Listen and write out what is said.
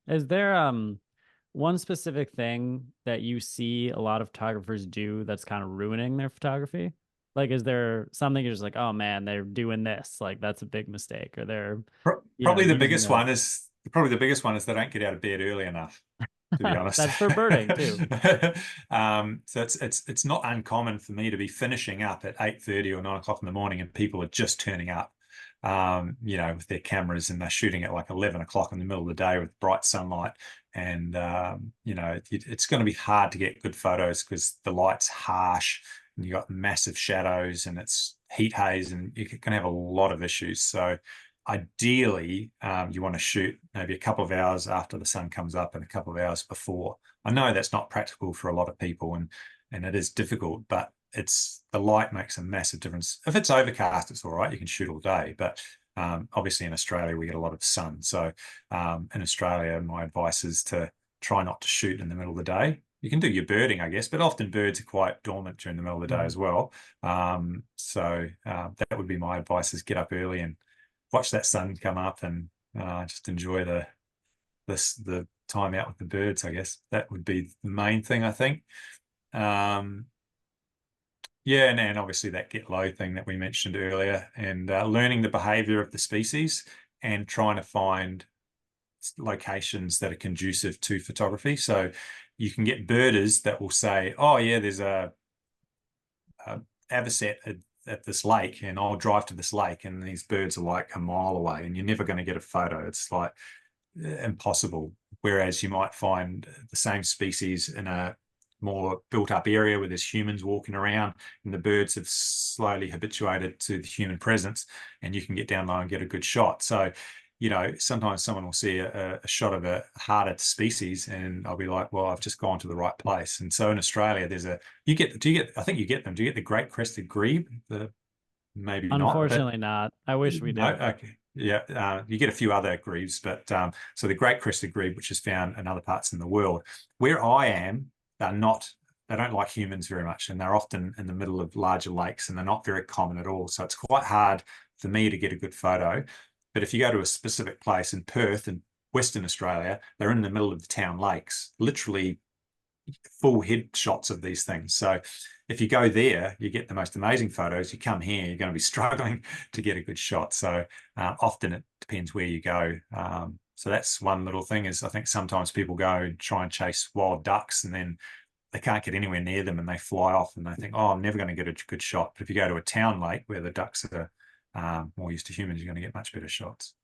Is there one specific thing that you see a lot of photographers do that's kind of ruining their photography? Like, is there something you're just like, oh man, they're doing this, like that's a big mistake, or they're, Probably the using biggest this. one is probably the biggest one is they don't get out of bed early enough, to be honest. That's for birding too. So it's not uncommon for me to be finishing up at 8:30 or 9 o'clock in the morning, and people are just turning up, with their cameras, and they're shooting at like 11 o'clock in the middle of the day with bright sunlight. And it's going to be hard to get good photos because the light's harsh, and you got massive shadows, and it's heat haze, and you're going to have a lot of issues. So ideally, you want to shoot maybe a couple of hours after the sun comes up and a couple of hours before. I know that's not practical for a lot of people, and it is difficult, but the light makes a massive difference. If it's overcast, it's all right. You can shoot all day, but obviously in Australia we get a lot of sun. So in Australia, my advice is to try not to shoot in the middle of the day. You can do your birding, I guess, but often birds are quite dormant during the middle of the day Mhm. as well. That would be my advice: is get up early and watch that sun come up, and just enjoy the time out with the birds. I guess that would be the main thing, I think. Um, yeah, and obviously that get low thing that we mentioned earlier, and learning the behavior of the species and trying to find locations that are conducive to photography. So you can get birders that will say, oh yeah, there's a avocet at this lake, and I'll drive to this lake, and these birds are like a mile away, and you're never going to get a photo. It's like impossible. Whereas you might find the same species in a more built up area where there's humans walking around, and the birds have slowly habituated to the human presence, and you can get down low and get a good shot. So sometimes someone will see a shot of a harder species, and I'll be like, well, I've just gone to the right place. And so in Australia, I think you get them. Do you get the great crested grebe? Maybe not, but Unfortunately not. I wish we no, did. okay. Yeah, you get a few other grebes, but so the great crested grebe, which is found in other parts in the world. Where I am, they don't like humans very much, and they're often in the middle of larger lakes, and they're not very common at all. So it's quite hard for me to get a good photo. But if you go to a specific place in Perth in Western Australia, they're in the middle of the town lakes, literally full head shots of these things. So if you go there, you get the most amazing photos. You come here, you're going to be struggling to get a good shot. So often it depends where you go. So that's one little thing, is I think sometimes people go and try and chase wild ducks, and then they can't get anywhere near them, and they fly off, and they think, oh, I'm never going to get a good shot. But if you go to a town lake where the ducks are more used to humans, you're going to get much better shots.